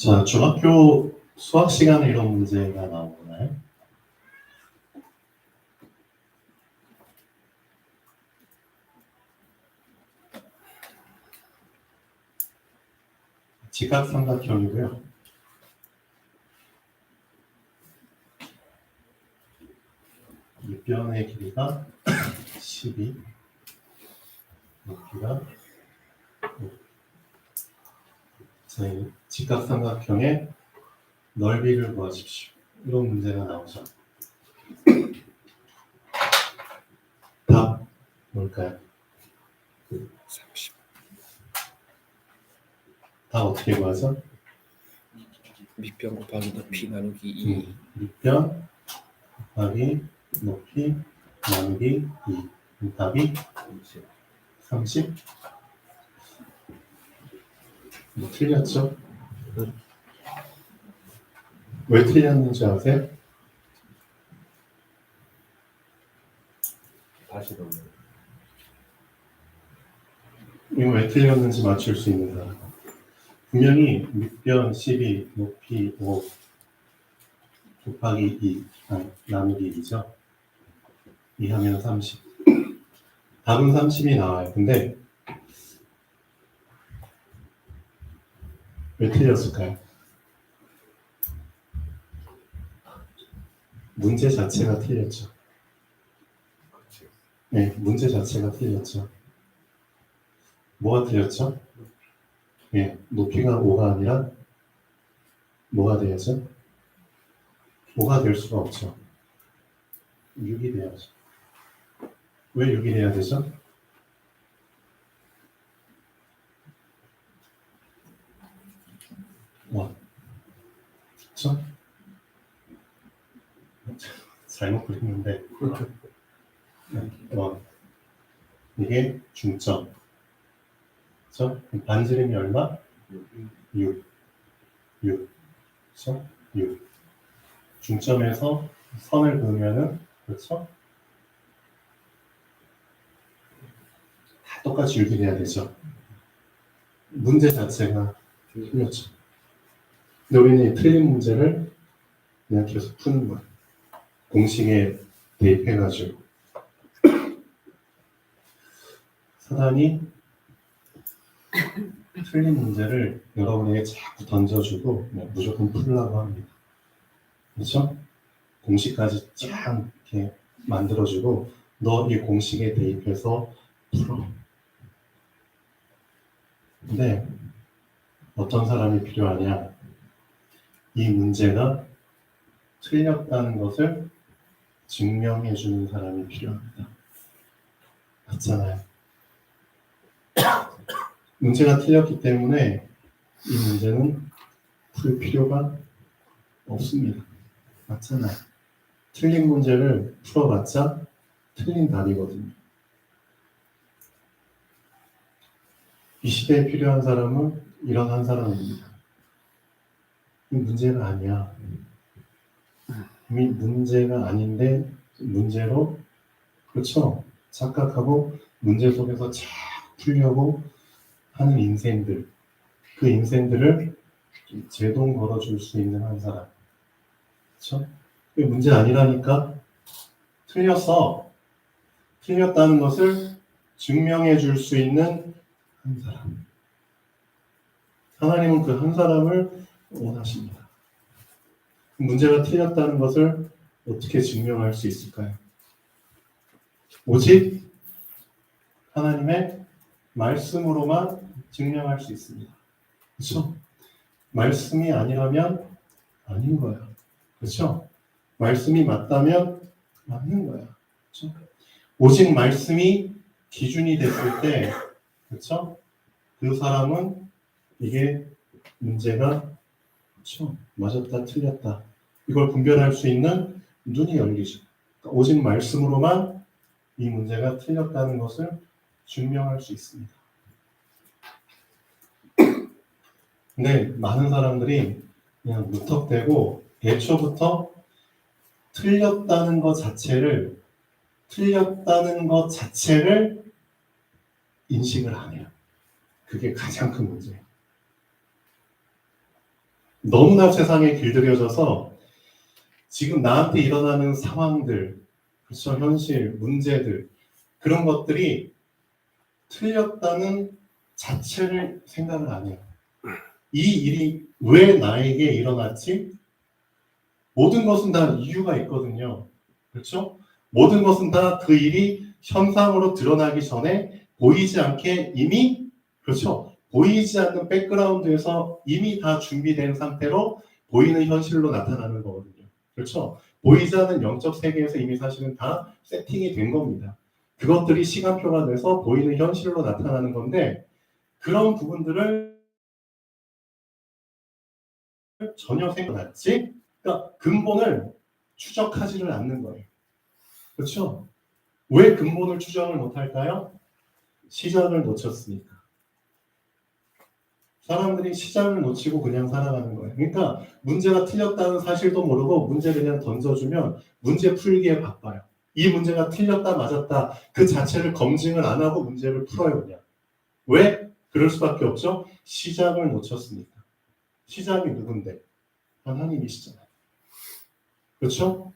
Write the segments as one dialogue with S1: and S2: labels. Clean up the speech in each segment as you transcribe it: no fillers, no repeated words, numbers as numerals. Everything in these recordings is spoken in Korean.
S1: 자, 중학교 수학 시간에 이런 문제가 나오나요? 직각삼각형이고요. 밑변의 길이가 12, 높이가 5. 자, 이 직각삼각형의 넓이를 구하십시오. 이런 문제가 나오죠. 답 뭘까요?
S2: 30.
S1: 답 어떻게 구하죠?
S2: 밑변 곱하기 높이 나누기 2.
S1: 밑변 곱하기 높이 나누기 2. 답이 30. 틀렸죠? 왜 틀렸는지 아세요?
S3: 다시 넣는.
S1: 이거 왜 틀렸는지 맞출 수 있는 사람. 분명히 밑변 12, 높이 5 곱하기 2, 나누기 2죠. 2 하면 30. 답은 30이 나와요. 근데 왜 틀렸을까요? 문제 자체가 틀렸죠. 네, 문제 자체가 틀렸죠. 뭐가 틀렸죠? 네, 높이가 5가 아니라 뭐가 돼야죠? 5가 될 수가 없죠. 6이 돼야죠. 왜 6이 돼야 되죠? 그렇죠? 잘못 그렸는데 이게 중점. 그렇죠? 반지름이 얼마? 6. 그렇죠? 6. 중점에서 선을 그으면은 그렇죠? 다 똑같이 6이 돼야 되죠. 문제 자체가 틀렸죠. 근데 우리는 이 틀린 문제를 그냥 계속 푸는 거예요. 공식에 대입해가지고 사단이 틀린 문제를 여러분에게 자꾸 던져주고 무조건 풀으려고 합니다. 그렇죠? 공식까지 쫙 이렇게 만들어주고 너 이 공식에 대입해서 풀어. 근데 어떤 사람이 필요하냐? 이 문제가 틀렸다는 것을 증명해주는 사람이 필요합니다. 맞잖아요. 문제가 틀렸기 때문에 이 문제는 풀 필요가 없습니다. 맞잖아요. 틀린 문제를 풀어봤자 틀린 답이거든요. 이 시대에 필요한 사람은 이런 한 사람입니다. 이 문제가 아니야. 이미 문제가 아닌데 문제로 그렇죠. 착각하고 문제 속에서 잘 풀려고 하는 인생들. 그 인생들을 제동 걸어줄 수 있는 한 사람. 그렇죠? 그게 문제 아니라니까. 틀렸어. 틀렸다는 것을 증명해 줄 수 있는 한 사람. 하나님은 그 한 사람을 원하십니다. 문제가 틀렸다는 것을 어떻게 증명할 수 있을까요? 오직 하나님의 말씀으로만 증명할 수 있습니다. 그렇죠? 말씀이 아니라면 아닌 거야. 그렇죠? 말씀이 맞다면 맞는 거야. 그렇죠? 오직 말씀이 기준이 됐을 때, 그렇죠? 그 사람은 이게 문제가 그렇죠? 맞았다, 틀렸다. 이걸 분별할 수 있는 눈이 열리죠. 그러니까 오직 말씀으로만 이 문제가 틀렸다는 것을 증명할 수 있습니다. 근데 많은 사람들이 그냥 무턱대고 애초부터 틀렸다는 것 자체를 인식을 안 해요. 그게 가장 큰 문제예요. 너무나 세상에 길들여져서 지금 나한테 일어나는 상황들, 그렇죠? 현실, 문제들, 그런 것들이 틀렸다는 자체를 생각을 안 해요. 이 일이 왜 나에게 일어났지? 모든 것은 다 이유가 있거든요. 그렇죠? 모든 것은 다 그 일이 현상으로 드러나기 전에 보이지 않게 이미, 그렇죠? 보이지 않는 백그라운드에서 이미 다 준비된 상태로 보이는 현실로 나타나는 거거든요. 그렇죠? 보이지 않는 영적 세계에서 이미 사실은 다 세팅이 된 겁니다. 그것들이 시간표가 돼서 보이는 현실로 나타나는 건데, 그런 부분들을 전혀 생각났지? 그러니까 근본을 추적하지를 않는 거예요. 그렇죠? 왜 근본을 추적을 못할까요? 시작을 놓쳤으니까. 사람들이 시작을 놓치고 그냥 살아가는 거예요. 그러니까 문제가 틀렸다는 사실도 모르고 문제 그냥 던져주면 문제 풀기에 바빠요. 이 문제가 틀렸다 맞았다 그 자체를 검증을 안 하고 문제를 풀어요 그냥. 왜? 그럴 수밖에 없죠. 시작을 놓쳤으니까. 시작이 누군데? 하나님이시잖아요. 그렇죠?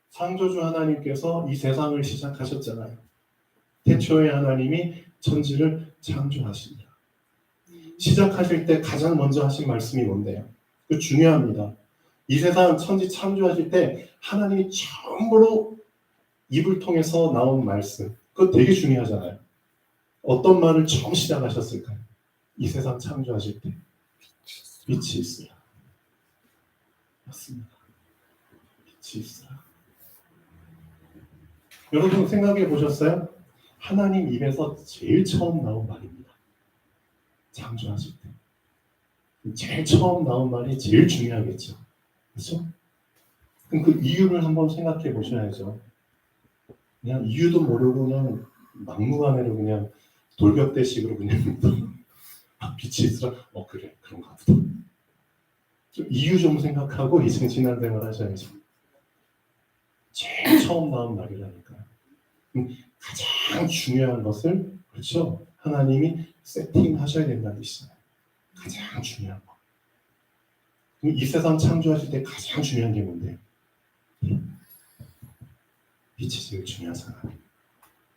S1: 창조주 하나님께서 이 세상을 시작하셨잖아요. 태초에 하나님이 천지를 창조하십니다. 시작하실 때 가장 먼저 하신 말씀이 뭔데요? 그 중요합니다. 이 세상 천지 창조하실 때 하나님이 처음으로 입을 통해서 나온 말씀, 그거 되게 중요하잖아요. 어떤 말을 처음 시작하셨을까요? 이 세상 창조하실 때 빛이 있어요. 맞습니다. 빛이 있어요. 여러분 생각해 보셨어요? 하나님 입에서 제일 처음 나온 말입니다. 창조하실 때. 제일 처음 나온 말이 제일 중요하겠죠. 그렇죠? 그럼 그 이유를 한번 생각해 보셔야죠. 그냥 이유도 모르고 그냥 막무가내로 그냥 돌격대식으로 그냥 빛이 있으라. 그래 그런가 보다. 좀 이유 좀 생각하고 이제 신앙생활 하셔야죠. 제일 처음 나온 말이라니까요. 가장 중요한 것을 그렇죠? 하나님이 세팅하셔야 된다는 뜻이잖아요. 가장 중요한 거. 이 세상 창조하실 때 가장 중요한 게 뭔데요? 빛이 제일 중요하잖아요.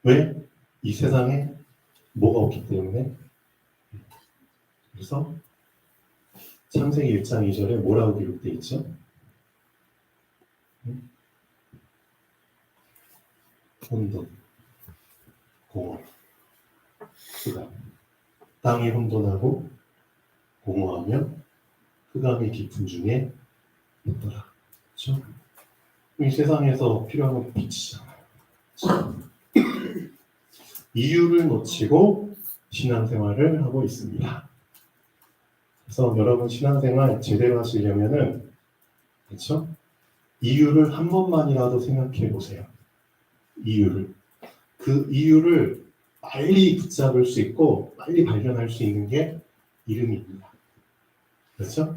S1: 왜? 이 세상에 뭐가 없기 때문에. 그래서 창세기 1장 2절에 뭐라고 기록되어 있죠? 혼돈, 공허, 흑암. 땅이 혼돈하고 공허하며 흑암이 깊은 중에 있더라. 그렇죠? 이 세상에서 필요한 건 빛이잖아요. 이유를 놓치고 신앙생활을 하고 있습니다. 그래서 여러분 신앙생활 제대로 하시려면은 그렇죠? 이유를 한 번만이라도 생각해 보세요. 이유를. 그 이유를 빨리 붙잡을 수 있고 빨리 발견할 수 있는 게 이름입니다. 그렇죠?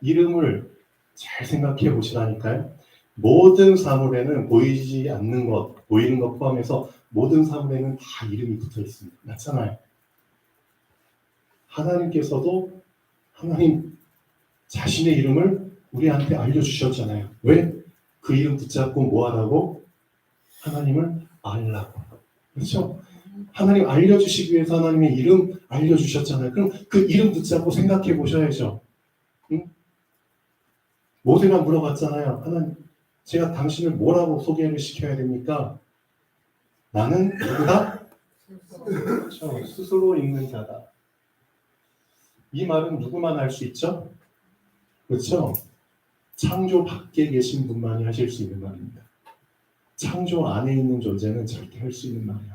S1: 이름을 잘 생각해 보시라니까요. 모든 사물에는 보이지 않는 것, 보이는 것 포함해서 모든 사물에는 다 이름이 붙어 있습니다. 맞잖아요. 하나님께서도 하나님 자신의 이름을 우리한테 알려주셨잖아요. 왜? 그 이름 붙잡고 뭐 하라고? 하나님을 알라고. 그렇죠? 하나님 알려주시기 위해서 하나님의 이름 알려주셨잖아요. 그럼 그 이름 붙잡고 생각해 보셔야죠. 응? 모세가 물어봤잖아요. 하나님, 제가 당신을 뭐라고 소개를 시켜야 됩니까? 나는 누구다? 그렇죠. 스스로 있는 자다. 이 말은 누구만 할 수 있죠? 그렇죠? 창조 밖에 계신 분만이 하실 수 있는 말입니다. 창조 안에 있는 존재는 절대 할 수 있는 말이 아니에요.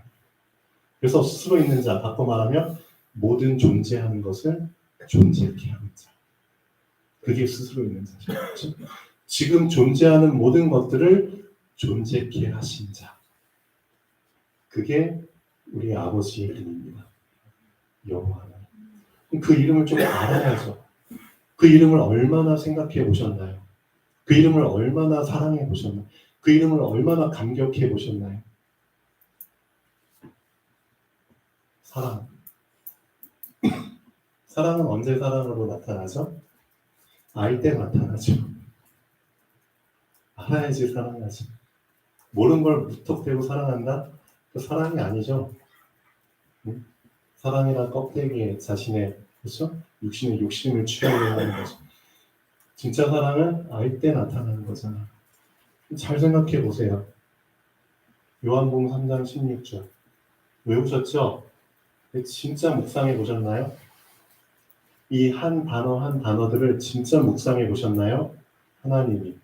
S1: 그래서 스스로 있는 자, 바꿔 말하면 모든 존재하는 것을 존재케 하는 자. 그게 스스로 있는 자죠. 그렇죠? 지금 존재하는 모든 것들을 존재케 하신 자. 그게 우리 아버지의 이름입니다. 여호와 하나님. 그 이름을 좀 알아야죠. 그 이름을 얼마나 생각해 보셨나요? 그 이름을 얼마나 사랑해 보셨나요? 그 이름을 얼마나 감격해 보셨나요? 사랑. 사랑은 언제 사랑으로 나타나죠? 알 때 나타나죠. 알아야지 사랑하지. 모르는 걸 무턱대고 사랑한다? 그 사랑이 아니죠. 응? 사랑이란 껍데기에 자신의 그렇죠? 육신의 욕심을 취하려고 하는 거죠. 진짜 사랑은 알 때 나타나는 거잖아. 잘 생각해 보세요. 요한복음 3장 16절 외우셨죠? 진짜 묵상해 보셨나요? 이 한 단어 한 단어들을 진짜 묵상해 보셨나요? 하나님이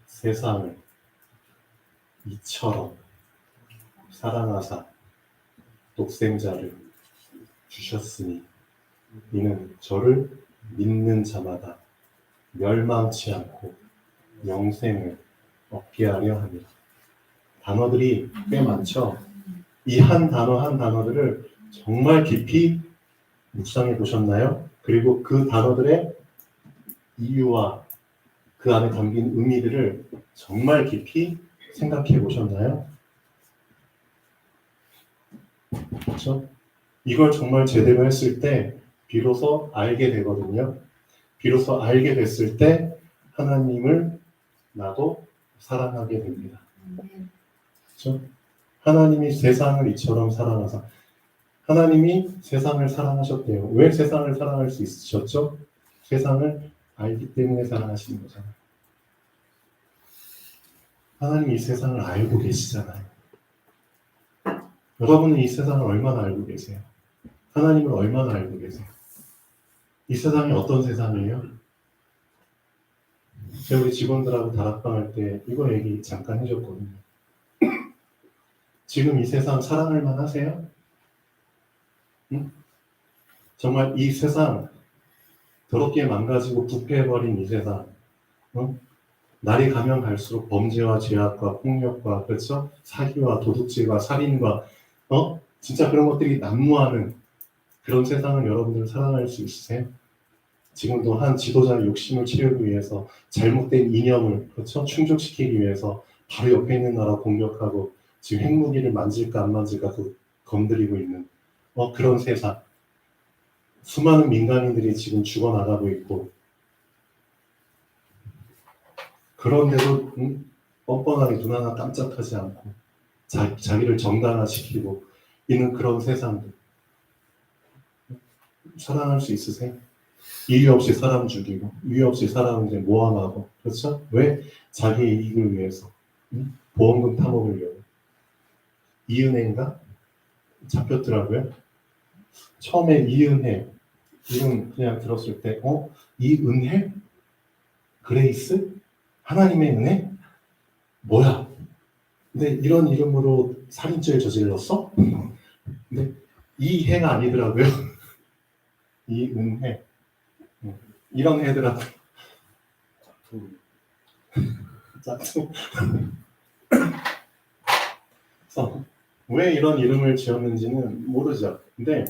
S1: 세상을 이처럼 사랑하사 독생자를 주셨으니 이는 저를 믿는 자마다 멸망치 않고 영생을 얻게 하려 합니다. 단어들이 꽤 많죠. 이 한 단어 한 단어들을 정말 깊이 묵상해 보셨나요? 그리고 그 단어들의 이유와 그 안에 담긴 의미들을 정말 깊이 생각해 보셨나요? 그렇죠? 이걸 정말 제대로 했을 때 비로소 알게 되거든요. 비로소 알게 됐을 때 하나님을 나도 사랑하게 됩니다. 그렇죠? 하나님이 세상을 이처럼 사랑하사 하나님이 세상을 사랑하셨대요. 왜 세상을 사랑할 수 있으셨죠? 세상을 알기 때문에 사랑하시는 거잖아요. 하나님이 이 세상을 알고 계시잖아요. 여러분은 이 세상을 얼마나 알고 계세요? 하나님을 얼마나 알고 계세요? 이 세상이 어떤 세상이에요? 제가 우리 직원들하고 다락방 할 때 이거 얘기 잠깐 해줬거든요. 지금 이 세상 사랑할 만 하세요? 응? 정말 이 세상 더럽게 망가지고 부패해버린 이 세상 날이 가면 갈수록 범죄와 죄악과 폭력과 그렇죠? 사기와 도둑질과 살인과 진짜 그런 것들이 난무하는 그런 세상을 여러분들 사랑할 수 있으세요? 지금도 한 지도자의 욕심을 채우기 위해서 잘못된 이념을 그렇죠? 충족시키기 위해서 바로 옆에 있는 나라 공격하고 지금 핵무기를 만질까 안 만질까 그 건드리고 있는 그런 세상. 수많은 민간인들이 지금 죽어나가고 있고 그런데도 뻔뻔하게 눈 하나 깜짝하지 않고 자기를 정당화시키고 있는 그런 세상들 사랑할 수 있으세요? 이유 없이 사람 죽이고 이유 없이 사람 이제 모함하고 그렇죠? 왜? 자기의 이익을 위해서 보험금 타먹으려고 이은혜인가? 잡혔더라고요. 처음에 이은혜 이름 그냥 들었을 때 이은혜? 그레이스? 하나님의 은혜? 뭐야? 근데 이런 이름으로 살인죄를 저질렀어? 근데 이해가 아니더라고요. 이은혜. 이런 애들하고 짝퉁. 그래서 왜 이런 이름을 지었는지는 모르죠. 근데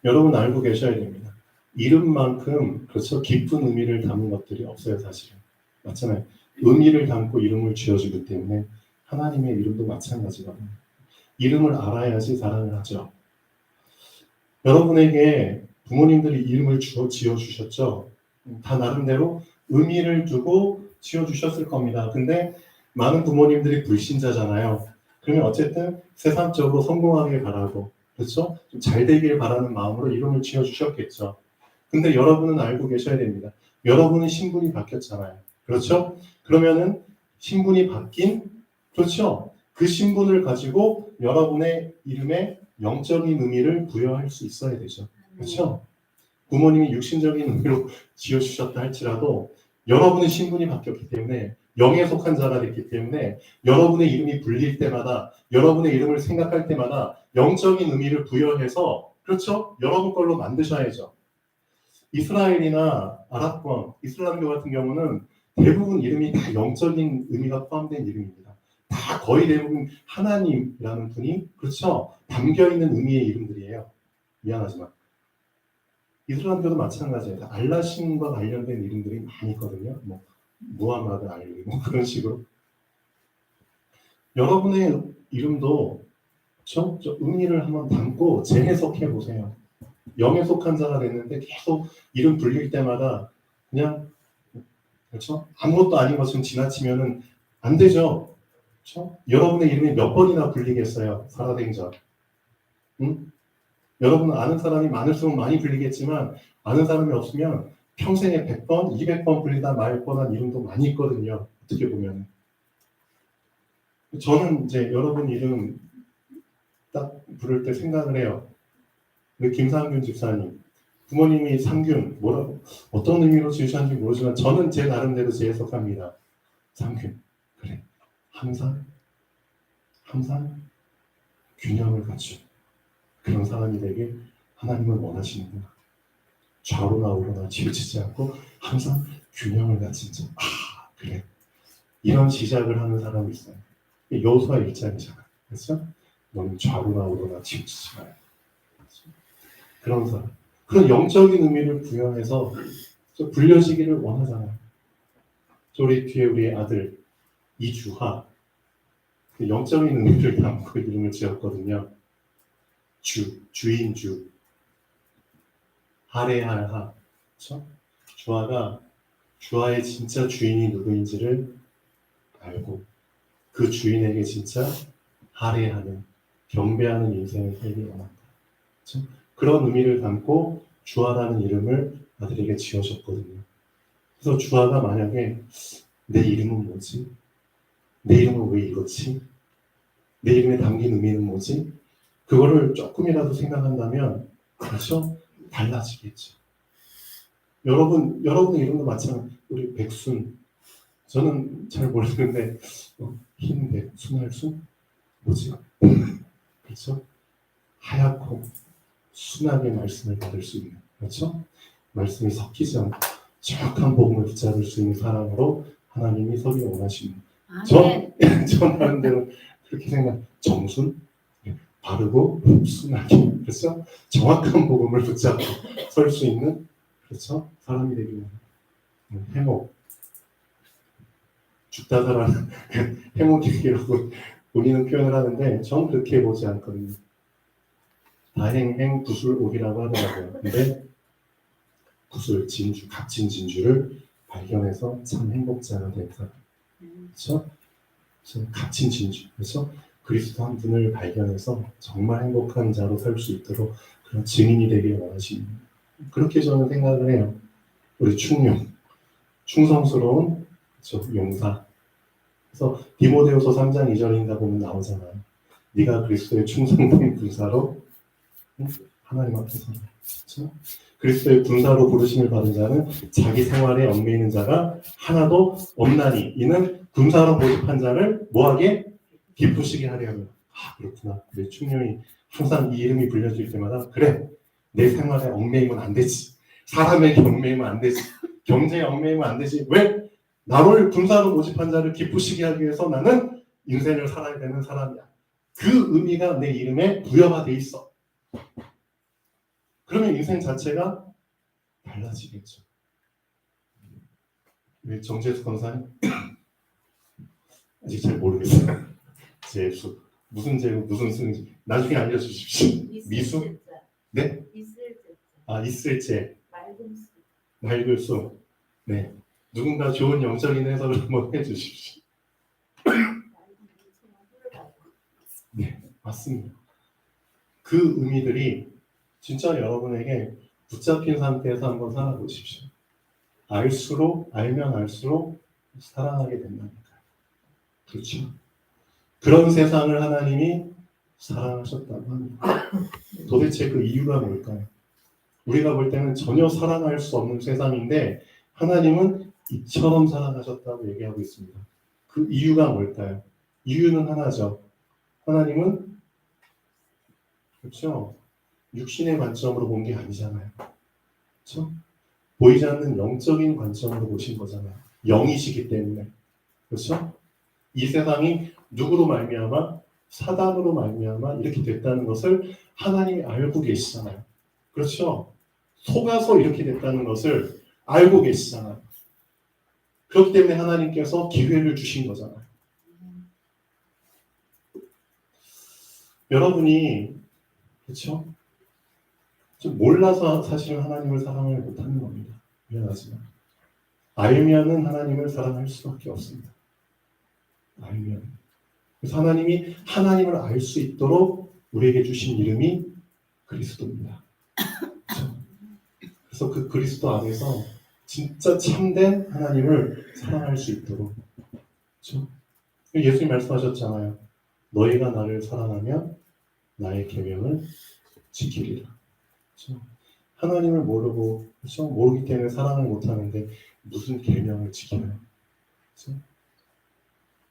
S1: 여러분 알고 계셔야 됩니다. 이름만큼 그렇죠 깊은 의미를 담은 것들이 없어요 사실은. 맞잖아요. 의미를 담고 이름을 지어주기 때문에 하나님의 이름도 마찬가지거든요. 이름을 알아야지 사랑을 하죠. 여러분에게 부모님들이 이름을 지어주셨죠. 다 나름대로 의미를 두고 지어주셨을 겁니다. 근데 많은 부모님들이 불신자잖아요. 그러면 어쨌든 세상적으로 성공하길 바라고 그렇죠? 좀 잘 되길 바라는 마음으로 이름을 지어주셨겠죠. 근데 여러분은 알고 계셔야 됩니다. 여러분은 신분이 바뀌었잖아요. 그렇죠? 그러면은 신분이 바뀐 그렇죠? 그 신분을 가지고 여러분의 이름에 영적인 의미를 부여할 수 있어야 되죠. 그렇죠? 부모님이 육신적인 의미로 지어주셨다 할지라도 여러분의 신분이 바뀌었기 때문에 영에 속한 자가 됐기 때문에 여러분의 이름이 불릴 때마다 여러분의 이름을 생각할 때마다 영적인 의미를 부여해서 그렇죠? 여러분 걸로 만드셔야죠. 이스라엘이나 아랍권, 이슬람교 같은 경우는 대부분 이름이 다 영적인 의미가 포함된 이름입니다. 다 거의 대부분 하나님이라는 분이 그렇죠? 담겨있는 의미의 이름들이에요. 미안하지만 이슬람교도 마찬가지예요. 알라신과 관련된 이름들이 많이 있거든요. 뭐 무하마드 알리 뭐 그런 식으로. 여러분의 이름도 저 의미를 한번 담고 재해석해 보세요. 영에 속한 자가 됐는데 계속 이름 불릴 때마다 그냥 그렇죠? 아무것도 아닌 것처럼 지나치면은 안 되죠. 그렇죠? 여러분의 이름이 몇 번이나 불리겠어요? 살아생전. 응? 여러분은 아는 사람이 많을수록 많이 불리겠지만 아는 사람이 없으면 평생에 100번, 200번 불리다 말 뻔한 이름도 많이 있거든요. 어떻게 보면. 저는 이제 여러분 이름 딱 부를 때 생각을 해요. 우리 김상균 집사님. 부모님이 상균, 뭐라고, 어떤 의미로 지으셨는지 모르지만 저는 제 나름대로 재해석합니다. 상균. 그래. 항상 균형을 갖춘 그런 사람이 되길 하나님은 원하시는구나. 좌우나 우로나 치우치지 않고 항상 균형을 갖춘 자. 아, 그래. 이런 시작을 하는 사람이 있어요. 여호수아 1장이잖아. 그렇죠? 너는 좌우나 우로나 치우치지 마라. 그런 사람. 그런 영적인 의미를 부여해서 불려지기를 원하잖아요. 우리 뒤에 우리 아들 이주하 그 영적인 의미를 담고 이름을 지었거든요. 주인주, 하레할하. 그렇죠? 주하의 진짜 주인이 누구인지를 알고 그 주인에게 진짜 할애하는, 경배하는 인생을 살기 원한다. 그렇죠? 그런 의미를 담고 주하라는 이름을 아들에게 지어줬거든요. 그래서 주하가 만약에 내 이름은 뭐지? 내 이름은 왜 이렇지? 내 이름에 담긴 의미는 뭐지? 그거를 조금이라도 생각한다면 그렇죠? 달라지겠죠. 여러분의 이름도 마찬가지. 우리 백순. 저는 잘 모르는데 흰백, 순할순? 뭐지? 그렇죠? 하얗고 순하게 말씀을 받을 수 있는, 그렇죠? 말씀이 섞이지 않고 정확한 복음을 붙잡을 수 있는 사람으로 하나님이 서기 원하십니다. 전 나름대로 그렇게 생각. 정순, 바르고 순하게, 그렇죠? 정확한 복음을 붙잡고 설 수 있는, 그렇죠? 사람이 되기 원합니다. 해목, 죽다 살아는 해목이라고 본인은 표현을 하는데 전 그렇게 보지 않거든요. 다행행 구술옥이라고 하더라고요. 근데 구술, 진주, 값진 진주를 발견해서 참 행복자가 된 사람. 그렇죠? 값진 진주. 그래서 그리스도 한 분을 발견해서 정말 행복한 자로 살 수 있도록 그런 증인이 되길 원하십니다. 그렇게 저는 생각을 해요. 우리 충용, 충성스러운 용사. 그래서 디모데후서 3장 2절인가 보면 나오잖아요. 네가 그리스도의 충성된 군사로 하나님 앞에 서라. 그렇죠? 그리스도의 군사로 부르심을 받은 자는 자기 생활에 얽매이는 자가 하나도 없나니 이는 군사로 모집한 자를 뭐하게? 기쁘시게 하려 합니다. 아, 그렇구나. 내 충령이 항상 이 이름이 불려질 때마다 그래, 내 생활에 얽매이면 안 되지. 사람에게 얽매이면 안 되지. 경제에 얽매이면 안 되지. 왜? 나를 군사로 모집한 자를 기쁘시게 하기 위해서 나는 인생을 살아야 되는 사람이야. 그 의미가 내 이름에 부여가 돼 있어. 그러면 인생 자체가 달라지겠죠. 우리 정재수 권사님 아직 잘 모르겠어요. 재수 무슨 재고 무슨 수인지 나중에 알려주십시오. 미수? 네? 있을 재. 맑을 수. 네. 누군가 좋은 영적인 해석을 한번 해주십시오. 네, 맞습니다. 그 의미들이 진짜 여러분에게 붙잡힌 상태에서 한번 살아보십시오. 알면 알수록 사랑하게 된다니까요. 그렇죠? 그런 세상을 하나님이 사랑하셨다고 합니다. 도대체 그 이유가 뭘까요? 우리가 볼 때는 전혀 사랑할 수 없는 세상인데 하나님은 이처럼 사랑하셨다고 얘기하고 있습니다. 그 이유가 뭘까요? 이유는 하나죠. 하나님은 그렇죠? 육신의 관점으로 본 게 아니잖아요. 그렇죠? 보이지 않는 영적인 관점으로 보신 거잖아요. 영이시기 때문에. 그렇죠? 이 세상이 누구로 말미암아? 사단으로 말미암아 이렇게 됐다는 것을 하나님이 알고 계시잖아요. 그렇죠? 속아서 이렇게 됐다는 것을 알고 계시잖아요. 그렇기 때문에 하나님께서 기회를 주신 거잖아요. 여러분이 그렇죠? 좀 몰라서 사실은 하나님을 사랑을 못하는 겁니다. 미안하지만 알면은 하나님을 사랑할 수밖에 없습니다. 알면. 그래서 하나님이 하나님을 알 수 있도록 우리에게 주신 이름이 그리스도입니다. 그렇죠? 그래서 그 그리스도 안에서 진짜 참된 하나님을 사랑할 수 있도록. 그렇죠? 예수님 말씀하셨잖아요. 너희가 나를 사랑하면 나의 계명을 지키리라. 그렇죠? 하나님을 모르고, 그렇죠? 모르기 때문에 사랑을 못하는데 무슨 계명을 지키나요? 그렇죠?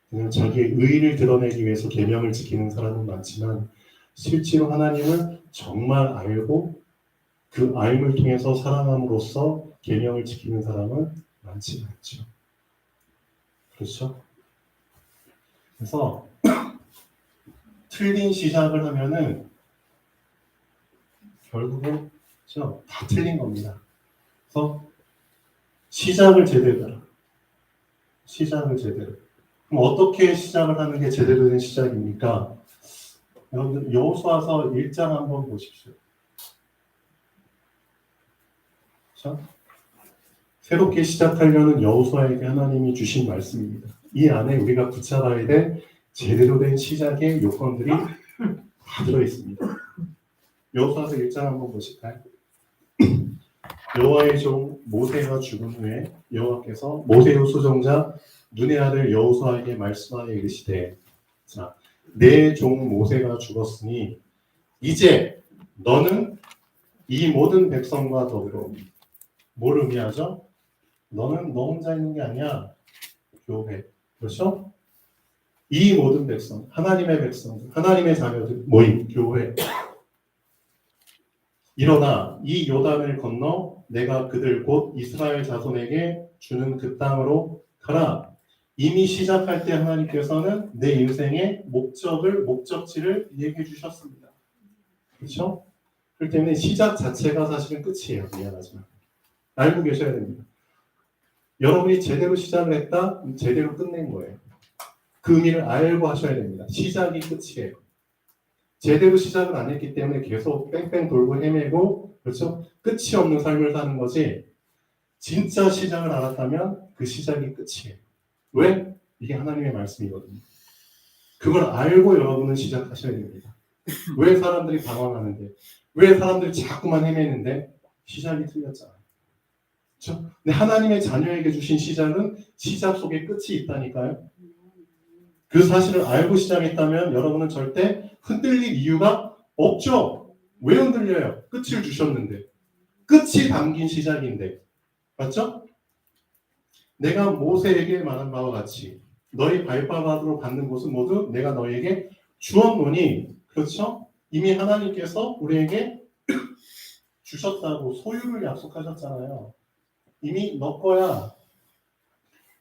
S1: 그냥 자기의 의의를 드러내기 위해서 계명을 지키는 사람은 많지만 실제로 하나님을 정말 알고 그 알을 통해서 사랑함으로써 계명을 지키는 사람은 많지 않죠. 그렇죠? 그래서 틀린 시작을 하면은 결국은 그렇죠? 다 틀린 겁니다. 그래서 시작을 제대로 해라. 시작을 제대로. 그럼 어떻게 시작을 하는 게 제대로 된 시작입니까? 여러분들 여호수아서 1장 한번 보십시오. 그렇죠? 새롭게 시작하려는 여호수아에게 하나님이 주신 말씀입니다. 이 안에 우리가 붙잡아야 될 제대로 된 시작의 요건들이 다 들어있습니다. 여호수아서 1장 한번 보실까요? 여호와의 종 모세가 죽은 후에 여호와께서 모세의 수종자 눈의 아들 여호수아에게 말씀하여 이르시되 자, 내 종 모세가 죽었으니 이제 너는 이 모든 백성과 더불어 뭘 의미하죠? 너는 너 혼자 있는 게 아니야. 교회. 그렇죠? 이 모든 백성, 하나님의 백성들, 하나님의 자녀들 모임, 교회. 일어나 이 요단을 건너 내가 그들 곧 이스라엘 자손에게 주는 그 땅으로 가라. 이미 시작할 때 하나님께서는 내 인생의 목적지를 얘기해 주셨습니다. 그렇죠? 그렇기 때문에 시작 자체가 사실은 끝이에요. 미안하지만. 알고 계셔야 됩니다. 여러분이 제대로 시작을 했다? 제대로 끝낸 거예요. 그 의미를 알고 하셔야 됩니다. 시작이 끝이에요. 제대로 시작을 안 했기 때문에 계속 뺑뺑 돌고 헤매고 그렇죠? 끝이 없는 삶을 사는 거지 진짜 시작을 알았다면 그 시작이 끝이에요. 왜? 이게 하나님의 말씀이거든요. 그걸 알고 여러분은 시작하셔야 됩니다. 왜 사람들이 방황하는데 왜 사람들이 자꾸만 헤매는데 시작이 틀렸잖아요. 그렇죠? 근데 하나님의 자녀에게 주신 시작은 시작 속에 끝이 있다니까요. 그 사실을 알고 시작했다면 여러분은 절대 흔들릴 이유가 없죠. 왜 흔들려요? 끝을 주셨는데. 끝이 담긴 시작인데. 맞죠? 내가 모세에게 말한 바와 같이 너희 발바닥으로 받는 곳은 모두 내가 너희에게 주었노니 그렇죠? 이미 하나님께서 우리에게 주셨다고 소유를 약속하셨잖아요. 이미 너 거야.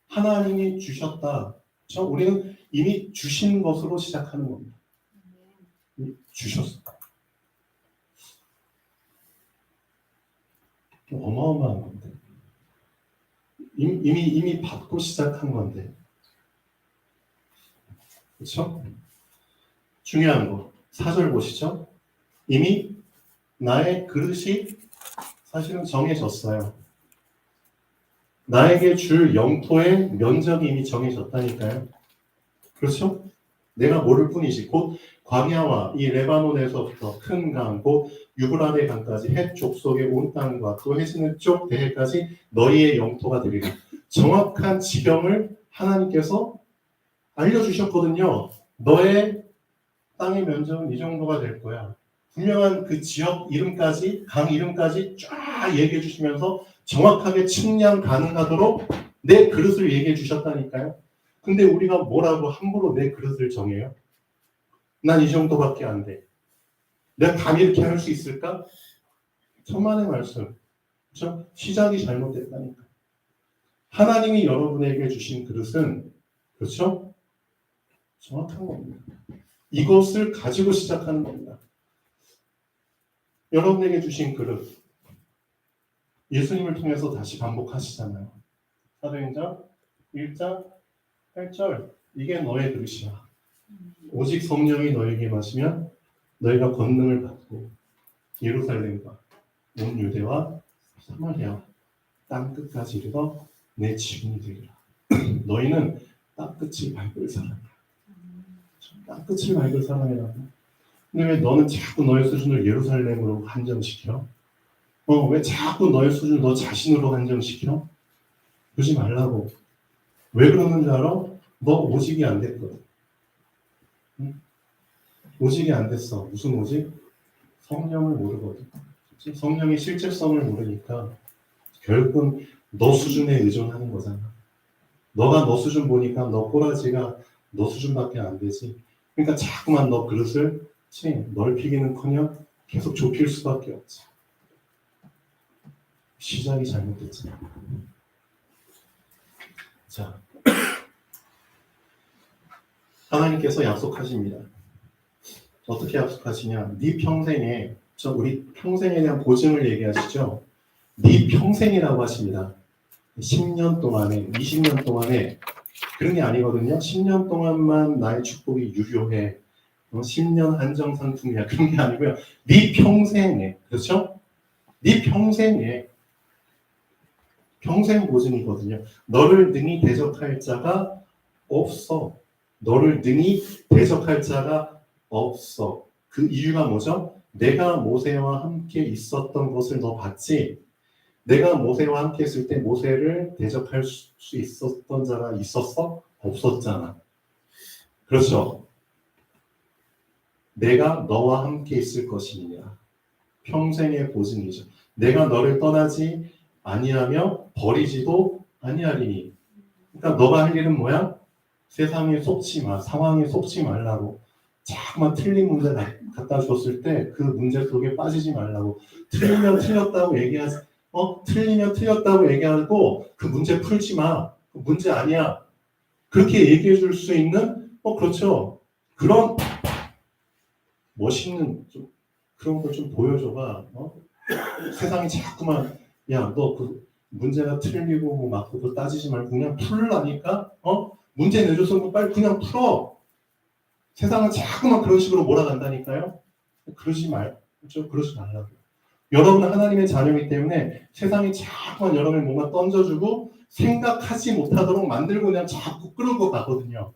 S1: 하나님이 주셨다. 그렇죠? 우리는 이미 주신 것으로 시작하는 겁니다. 주셨어. 어마어마한 건데. 이미 받고 시작한 건데. 그렇죠? 중요한 거. 4절 보시죠. 이미 나의 그릇이 사실은 정해졌어요. 나에게 줄 영토의 면적이 이미 정해졌다니까요. 그렇죠? 내가 모를 뿐이지. 곧 광야와 이 레바논에서부터 큰 강, 곧 유브라데 강까지 헷 족속의 온 땅과 또 해지는 쪽 대해까지 너희의 영토가 되리라. 정확한 지경을 하나님께서 알려주셨거든요. 너의 땅의 면적은 이 정도가 될 거야. 분명한 그 지역 이름까지, 강 이름까지 쫙 얘기해 주시면서 정확하게 측량 가능하도록 내 그릇을 얘기해 주셨다니까요. 근데 우리가 뭐라고 함부로 내 그릇을 정해요? 난 이 정도밖에 안 돼. 내가 감히 이렇게 할 수 있을까? 천만의 말씀. 그렇죠? 시작이 잘못됐다니까. 하나님이 여러분에게 주신 그릇은 그렇죠? 정확한 겁니다. 이것을 가지고 시작하는 겁니다. 여러분에게 주신 그릇. 예수님을 통해서 다시 반복하시잖아요. 사도행전 1장 8절. 이게 너의 그릇이야. 오직 성령이 너에게 마시면 너희가 권능을 받고 예루살렘과 온 유대와 사마리아 땅 끝까지 이르러 내 지분이 되리라. 너희는 땅끝을 밟을 사람이야. 땅끝을 밟을 사람이라고. 근데 왜 너는 자꾸 너의 수준을 예루살렘으로 한정시켜? 왜 자꾸 너의 수준을 너 자신으로 한정시켜? 그러지 말라고. 왜 그러는 줄 알아? 너 오직이 안 됐거든. 응? 오직이 안 됐어. 무슨 오직? 성령을 모르거든. 그치? 성령의 실제성을 모르니까 결국은 너 수준에 의존하는 거잖아. 너가 너 수준 보니까 너 꼬라지가 너 수준밖에 안 되지. 그러니까 자꾸만 너 그릇을 넓히기는커녕 계속 좁힐 수밖에 없지. 시작이 잘못됐잖아. 자, 하나님께서 약속하십니다. 어떻게 약속하시냐? 네 평생에, 우리 평생에 대한 보증을 얘기하시죠. 네 평생이라고 하십니다. 10년 동안에, 20년 동안에, 그런 게 아니거든요. 10년 동안만 나의 축복이 유효해. 10년 한정상품이야. 그런 게 아니고요. 네 평생에, 그렇죠? 네 평생에, 평생 보증이거든요. 너를 능히 대적할 자가 없어. 너를 능히 대적할 자가 없어. 그 이유가 뭐죠? 내가 모세와 함께 있었던 것을 너 봤지? 내가 모세와 함께 있을 때 모세를 대적할 수 있었던 자가 있었어? 없었잖아. 그렇죠? 내가 너와 함께 있을 것이니라. 평생의 보증이죠. 내가 너를 떠나지 아니하며 버리지도 아니하리니. 그러니까 너가 할 일은 뭐야? 세상에 속지 마, 상황에 속지 말라고. 자꾸만 틀린 문제 갖다 줬을 때 그 문제 속에 빠지지 말라고. 틀리면 틀렸다고 얘기하지. 틀리면 틀렸다고 얘기하고 그 문제 풀지 마. 그 문제 아니야. 그렇게 얘기해 줄 수 있는 그렇죠. 그런 멋있는 좀 그런 걸 좀 보여줘봐. 세상이 자꾸만 야, 너 그 문제가 틀리고 뭐 맞고 그거 따지지 말고 그냥 풀라니까. 문제 내줘서 빨리 그냥 풀어. 세상은 자꾸만 그런 식으로 몰아간다니까요. 그러지 말라고. 여러분은 하나님의 자녀이기 때문에 세상이 자꾸만 여러분을 뭔가 던져주고 생각하지 못하도록 만들고 그냥 자꾸 끌고 가거든요.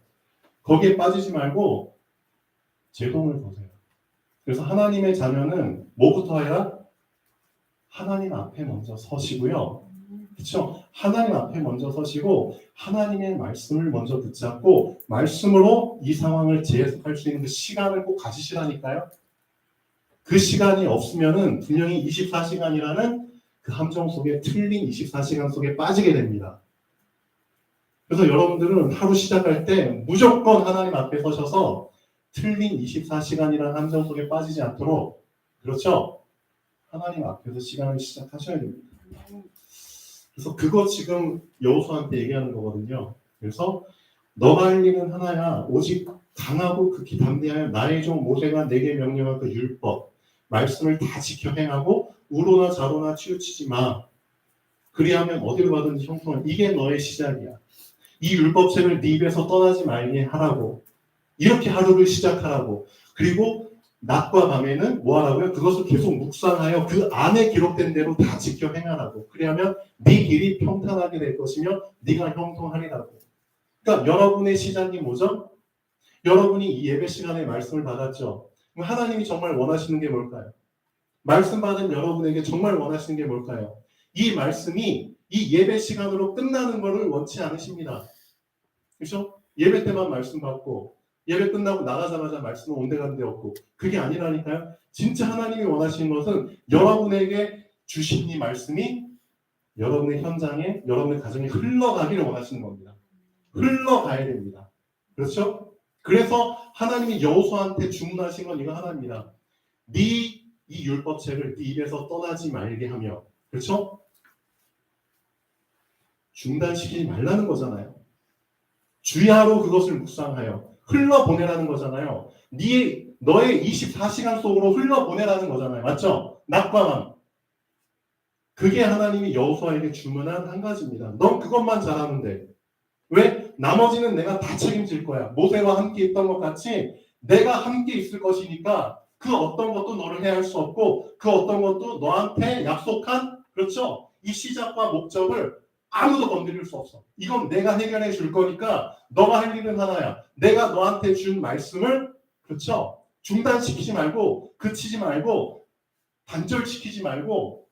S1: 거기에 빠지지 말고 제동을 보세요. 그래서 하나님의 자녀는 뭐부터 해야? 하나님 앞에 먼저 서시고요. 그렇죠? 하나님 앞에 먼저 서시고 하나님의 말씀을 먼저 붙잡고 말씀으로 이 상황을 재해석할 수 있는 그 시간을 꼭 가지시라니까요. 그 시간이 없으면은 분명히 24시간이라는 그 함정 속에 틀린 24시간 속에 빠지게 됩니다. 그래서 여러분들은 하루 시작할 때 무조건 하나님 앞에 서셔서 틀린 24시간이라는 함정 속에 빠지지 않도록 그렇죠? 하나님 앞에서 시간을 시작하셔야 됩니다. 그래서 그거 지금 여호수아한테 얘기하는 거거든요. 그래서 너가 할 일은 하나야. 오직 강하고 극히 담대하여 나의 종 모세가 내게 명령한 그 율법 말씀을 다 지켜 행하고 우로나 좌로나 치우치지 마. 그리하면 어디로 가든지 형통한. 이게 너의 시작이야. 이 율법책을 네 입에서 떠나지 말게 하라고. 이렇게 하루를 시작하라고. 그리고 낮과 밤에는 뭐 하라고요? 그것을 계속 묵상하여 그 안에 기록된 대로 다 지켜 행하라고. 그리하면 네 길이 평탄하게 될 것이며 네가 형통하리라고. 그러니까 여러분의 시작이 뭐죠? 여러분이 이 예배 시간에 말씀을 받았죠. 그럼 하나님이 정말 원하시는 게 뭘까요? 말씀 받은 여러분에게 정말 원하시는 게 뭘까요? 이 말씀이 이 예배 시간으로 끝나는 것을 원치 않으십니다. 그렇죠? 예배 때만 말씀 받고 예배 끝나고 나가자마자 말씀은 온데간데 없고 그게 아니라니까요. 진짜 하나님이 원하시는 것은 여러분에게 주신 이 말씀이 여러분의 현장에 여러분의 가정에 흘러가기를 원하시는 겁니다. 흘러가야 됩니다. 그렇죠? 그래서 하나님이 여호수아한테 주문하신 건 이거 하나입니다. 네 이 율법책을 네 입에서 떠나지 말게 하며 그렇죠? 중단시키지 말라는 거잖아요. 주야로 그것을 묵상하여 흘러보내라는 거잖아요. 너의 24시간 속으로 흘러보내라는 거잖아요. 맞죠? 낮과 밤. 그게 하나님이 여호수아에게 주문한 한 가지입니다. 넌 그것만 잘하면 돼. 왜? 나머지는 내가 다 책임질 거야. 모세와 함께 있던 것 같이 내가 함께 있을 것이니까 그 어떤 것도 너를 해할 수 없고 그 어떤 것도 너한테 약속한 그렇죠? 이 시작과 목적을 아무도 건드릴 수 없어. 이건 내가 해결해 줄 거니까 너가 할 일은 하나야. 내가 너한테 준 말씀을 그렇죠? 중단시키지 말고 그치지 말고 단절시키지 말고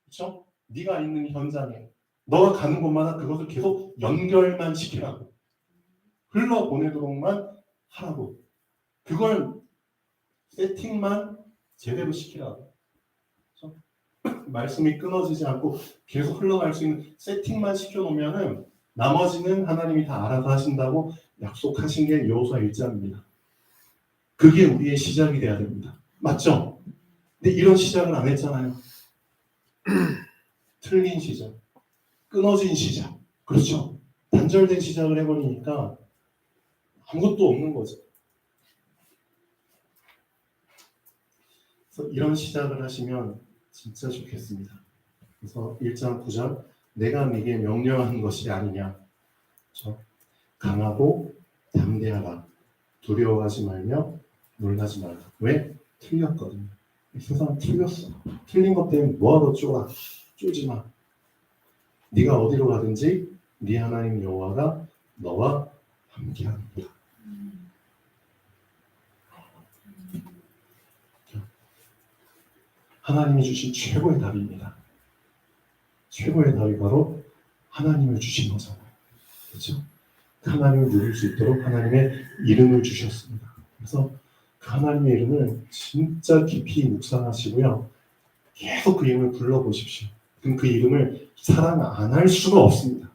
S1: 그렇죠? 네가 있는 현장에 너가 가는 곳마다 그것을 계속 연결만 시키라고. 흘러보내도록만 하라고. 그걸 세팅만 제대로 시키라고. 그렇죠? 말씀이 끊어지지 않고 계속 흘러갈 수 있는 세팅만 시켜놓으면은 나머지는 하나님이 다 알아서 하신다고 약속하신 게 여호수아 1장입니다. 그게 우리의 시작이 돼야 됩니다. 맞죠? 근데 이런 시작을 안 했잖아요. 틀린 시작, 끊어진 시작, 그렇죠? 단절된 시작을 해버리니까 아무것도 없는 거죠. 그래서 이런 시작을 하시면 진짜 좋겠습니다. 그래서 1장 9절 내가 네게 명령한 것이 아니냐. 그렇죠? 강하고 담대하라. 두려워하지 말며 놀라지 말라. 왜? 틀렸거든요. 세상 틀렸어. 틀린 것 때문에 뭐하러 쫄아. 쫄지 마. 네가 어디로 가든지 네 하나님 여호와가 너와 함께합니다. 하나님이 주신 최고의 답입니다. 최고의 답이 바로 하나님을 주신 거잖아요. 그렇죠? 하나님을 누릴 수 있도록 하나님의 이름을 주셨습니다. 그래서 그 하나님의 이름을 진짜 깊이 묵상하시고요. 계속 그 이름을 불러보십시오. 그럼 그 이름을 사랑 안 할 수가 없습니다.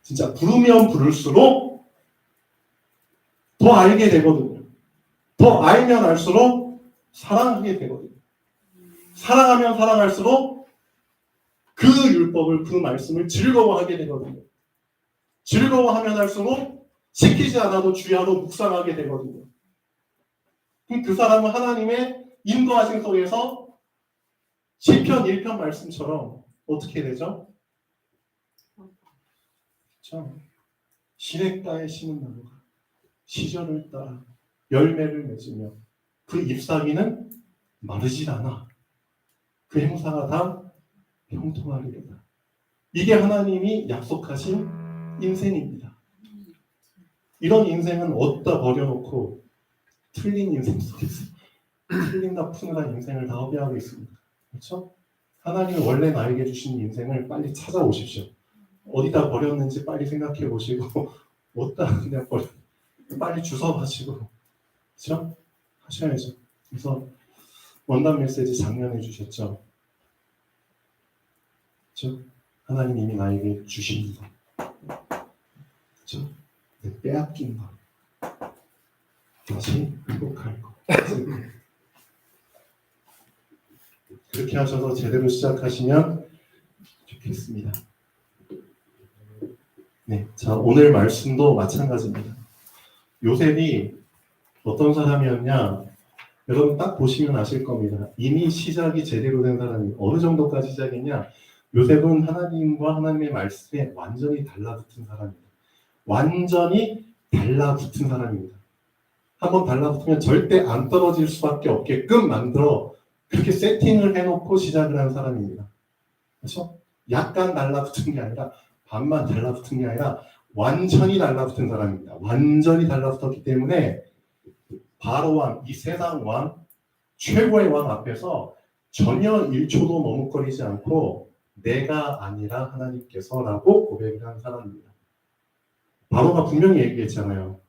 S1: 진짜 부르면 부를수록 더 알게 되거든요. 더 알면 알수록 사랑하게 되거든요. 사랑하면 사랑할수록 그 율법을, 그 말씀을 즐거워하게 되거든요. 즐거워하면 할수록 시키지 않아도 주야로 묵상하게 되거든요. 그럼 그 사람은 하나님의 인도하심 속에서 시편 1편 말씀처럼 어떻게 되죠? 그렇죠? 시냇가에 심은 나무가 시절을 따라 열매를 맺으며 그 잎사귀는 마르질 않아. 그 행사가 다 형통하리로다. 이게 하나님이 약속하신 인생입니다. 이런 인생은 어디다 버려놓고 틀린 인생 속에서 틀린다 푸느라 인생을 다 허비하고 있습니다. 그렇죠? 하나님이 원래 나에게 주신 인생을 빨리 찾아오십시오. 어디다 버렸는지 빨리 생각해 보시고 어디다 그냥 빨리 주워가시고 그렇죠? 하셔야죠. 그래서 원단 메시지 작년에 주셨죠. 그렇죠? 하나님 이미 나에게 주신 것, 그렇죠? 빼앗긴 것, 다시 회복할 것. 그렇게 하셔서 제대로 시작하시면 좋겠습니다. 네, 자 오늘 말씀도 마찬가지입니다. 요셉이 어떤 사람이었냐? 여러분 딱 보시면 아실 겁니다. 이미 시작이 제대로 된 사람이 어느 정도까지 시작했냐? 요셉은 하나님과 하나님의 말씀에 완전히 달라붙은 사람입니다. 완전히 달라붙은 사람입니다. 한번 달라붙으면 절대 안 떨어질 수밖에 없게끔 만들어 그렇게 세팅을 해놓고 시작을 한 사람입니다. 그렇죠? 약간 달라붙은 게 아니라 반만 달라붙은 게 아니라 완전히 달라붙은 사람입니다. 완전히 달라붙었기 때문에 바로 왕, 이 세상 왕, 최고의 왕 앞에서 전혀 1초도 머뭇거리지 않고 내가 아니라 하나님께서라고 고백을 한 사람입니다. 바로가 분명히 얘기했잖아요.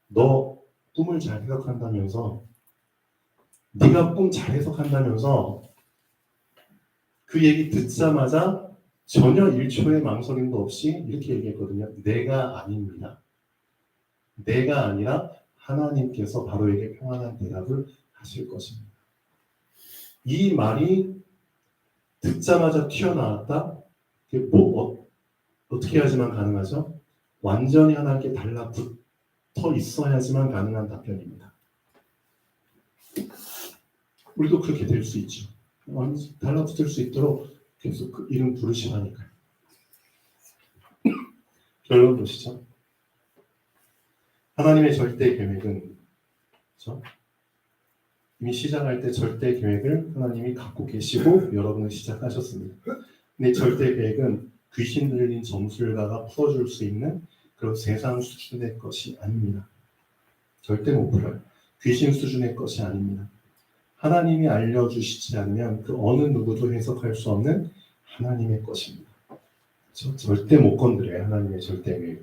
S1: 너 꿈을 잘 해석한다면서 네가 꿈 잘 해석한다면서 그 얘기 듣자마자 전혀 1초의 망설임도 없이 이렇게 얘기했거든요. 내가 아닙니다. 내가 아니라 하나님께서 바로에게 평안한 대답을 하실 것입니다. 이 말이 듣자마자 튀어나왔다? 그게 어떻게 해야지만 가능하죠? 완전히 하나님께 달라붙어 있어야지만 가능한 답변입니다. 우리도 그렇게 될 수 있죠. 완전히 달라붙을 수 있도록 계속 그 이름 부르시라니까요. 결론 보시죠. 하나님의 절대 계획은 그렇죠? 이미 시작할 때 절대 계획을 하나님이 갖고 계시고 여러분은 시작하셨습니다. 근데 절대 계획은 귀신 들린 점술가가 풀어줄 수 있는 그런 세상 수준의 것이 아닙니다. 절대 못 풀어요. 귀신 수준의 것이 아닙니다. 하나님이 알려주시지 않으면 그 어느 누구도 해석할 수 없는 하나님의 것입니다. 절대 못 건드려요. 하나님의 절대계획.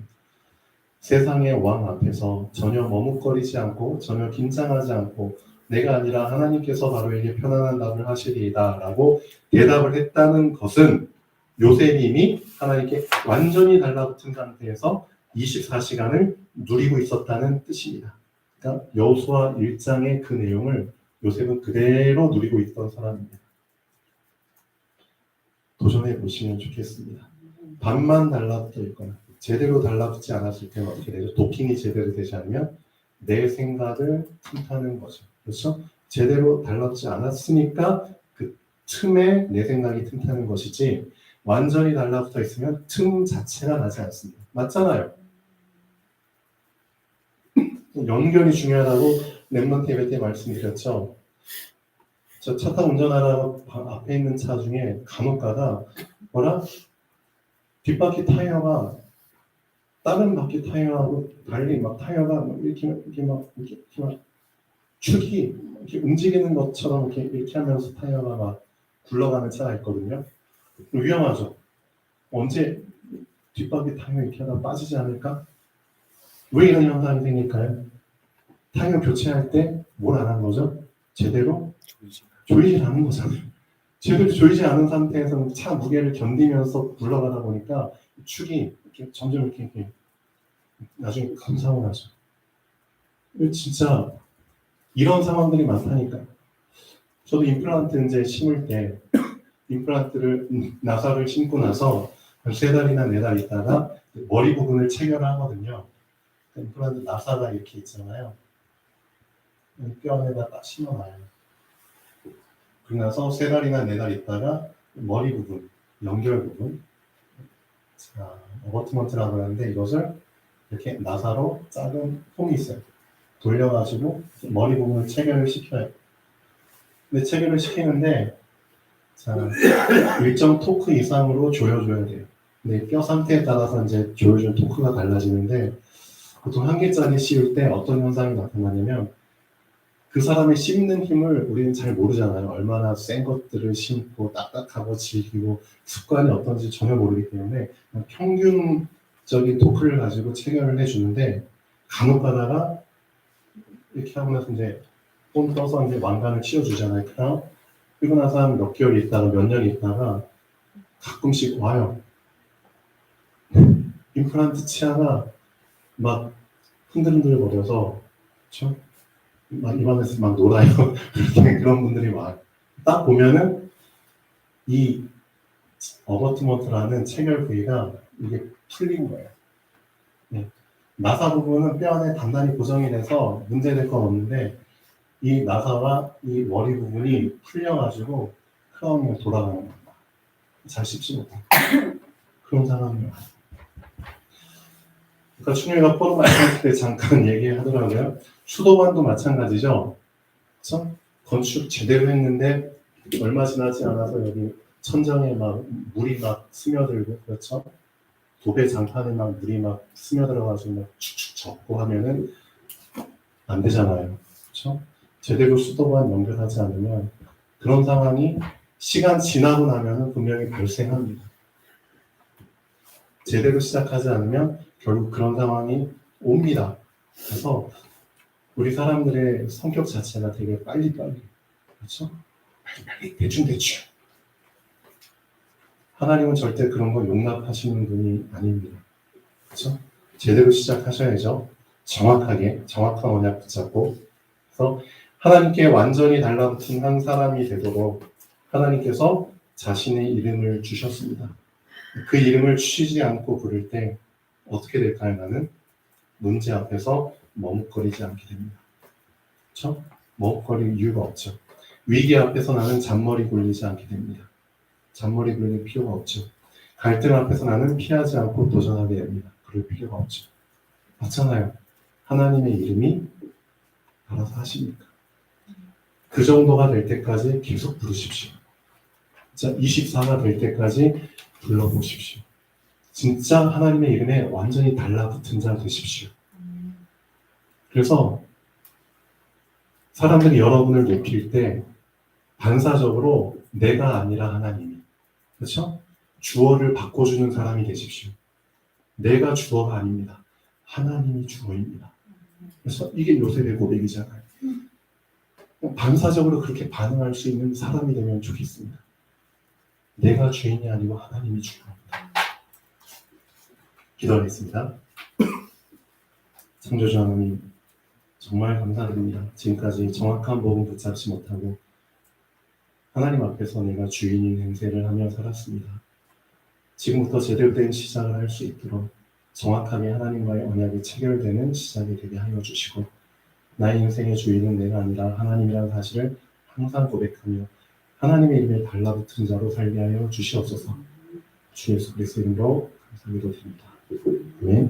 S1: 세상의 왕 앞에서 전혀 머뭇거리지 않고 전혀 긴장하지 않고 내가 아니라 하나님께서 바로 이게 편안한 답을 하시리이다 라고 대답을 했다는 것은 요셉님이 하나님께 완전히 달라붙은 상태에서 24시간을 누리고 있었다는 뜻입니다. 그러니까 여호수아 1장의 그 내용을 요셉은 그대로 누리고 있던 사람입니다. 도전해 보시면 좋겠습니다. 반만 달라붙어 있거나 제대로 달라붙지 않았을 때는 어떻게 되죠? 도킹이 제대로 되지 않으면 내 생각을 틈타는 거죠. 그렇죠? 제대로 달라붙지 않았으니까 그 틈에 내 생각이 틈타는 것이지 완전히 달라붙어 있으면 틈 자체가 나지 않습니다. 맞잖아요. 연결이 중요하다고 랩런트 예배 때 말씀드렸죠. 저 차 타고 운전하다가 앞에 있는 차 중에 간혹 가다 뭐라? 뒷바퀴 타이어가 다른 바퀴 타이어하고 달리 막 타이어가 막 이렇게 축이 이렇게 움직이는 것처럼 이렇게 하면서 타이어가 막 굴러가는 차가 있거든요. 위험하죠. 언제 뒷바퀴 타이어 이렇게 하다 빠지지 않을까? 왜 이런 현상이 생길까요? 타이어 교체할 때 뭘 안 한 거죠? 제대로 조이지 않은 거잖아요. 제대로 조이지 않은 상태에서는 차 무게를 견디면서 굴러가다 보니까 축이 이렇게 점점 이렇게 나중에 큰 사고가 나죠. 진짜 이런 상황들이 많다니까. 저도 임플란트 이제 심을 때 임플란트를 나사를 심고 나서 한 3달이나 4달 있다가 머리 부분을 체결하거든요. 임플란트 나사가 이렇게 있잖아요. 뼈 안에다 딱 심어놔요. 그러고 나서 3달이나 4달 있다가 머리 부분, 연결 부분, 자, 어버트먼트라고 하는데 이것을 이렇게 나사로 작은 홈이 있어요. 돌려가지고 머리 부분을 체결을 시켜요. 근데 체결을 시키는데 자, 일정 토크 이상으로 조여줘야 돼요. 근데 뼈 상태에 따라서 이제 조여준 토크가 달라지는데 보통 한 개짜리 씌울 때 어떤 현상이 나타나냐면 그 사람의 씹는 힘을 우리는 잘 모르잖아요. 얼마나 센 것들을 심고 딱딱하고 질기고 습관이 어떤지 전혀 모르기 때문에 평균적인 토크를 가지고 체결을 해주는데 간혹 가다가 이렇게 하고 나서 이제 폼 떠서 이제 왕관을 씌워주잖아요. 그리고 나서 한 몇 개월 있다가 몇 년 있다가 가끔씩 와요. 임플란트 치아가 막 흔들흔들 거려서 그렇죠? 막 입안에서 막 놀아요. 그런 분들이 와요. 딱 보면은 이 어버트먼트라는 체결 부위가 이게 풀린 거예요. 네. 나사 부분은 뼈 안에 단단히 고정이 돼서 문제될 건 없는데 이 나사와 이 머리 부분이 풀려가지고 크라운이 돌아가는 겁니다. 잘 씹지 못해. 그런 상황이에요. 그러니까 충혈이가 포럼 말씀할 때 잠깐 얘기하더라고요. 수도관도 마찬가지죠. 그렇죠? 건축 제대로 했는데 얼마 지나지 않아서 여기 천장에 막 물이 막 스며들고 그렇죠? 도배 장판에 막 물이 막 스며들어가지고 막 축축 젖고 하면은 안 되잖아요. 그렇죠? 제대로 수도관 연결하지 않으면 그런 상황이 시간 지나고 나면은 분명히 발생합니다. 제대로 시작하지 않으면 결국 그런 상황이 옵니다. 그래서 우리 사람들의 성격 자체가 되게 빨리빨리, 그렇죠? 빨리빨리, 대충대충. 하나님은 절대 그런 거 용납하시는 분이 아닙니다. 그렇죠? 제대로 시작하셔야죠. 정확하게, 정확한 언약 붙잡고. 그래서 하나님께 완전히 달라붙은 한 사람이 되도록 하나님께서 자신의 이름을 주셨습니다. 그 이름을 치지 않고 부를 때 어떻게 될까요? 나는 문제 앞에서 머뭇거리지 않게 됩니다. 그렇죠? 머뭇거릴 이유가 없죠. 위기 앞에서 나는 잔머리 굴리지 않게 됩니다. 잔머리 굴릴 필요가 없죠. 갈등 앞에서 나는 피하지 않고 도전하게 됩니다. 그럴 필요가 없죠. 맞잖아요. 하나님의 이름이 알아서 하십니까? 그 정도가 될 때까지 계속 부르십시오. 자, 24가 될 때까지 불러보십시오. 진짜 하나님의 이름에 완전히 달라붙은 자 되십시오. 그래서 사람들이 여러분을 높일 때 반사적으로 내가 아니라 하나님이, 그렇죠? 주어를 바꿔주는 사람이 되십시오. 내가 주어가 아닙니다. 하나님이 주어입니다. 그래서 이게 요셉의 고백이잖아요. 반사적으로 그렇게 반응할 수 있는 사람이 되면 좋겠습니다. 내가 주인이 아니고 하나님이 주인입니다. 기도하겠습니다. 창조주 하나님, 정말 감사드립니다. 지금까지 정확한 복음 붙잡지 못하고 하나님 앞에서 내가 주인인 행세를 하며 살았습니다. 지금부터 제대로 된 시작을 할 수 있도록 정확하게 하나님과의 언약이 체결되는 시작이 되게 하여 주시고, 나의 인생의 주인은 내가 아니라 하나님이라는 사실을 항상 고백하며 하나님의 이름에 달라붙은 자로 살게 하여 주시옵소서. 주 예수 그리스도 이름으로 감사드립니다. 아멘.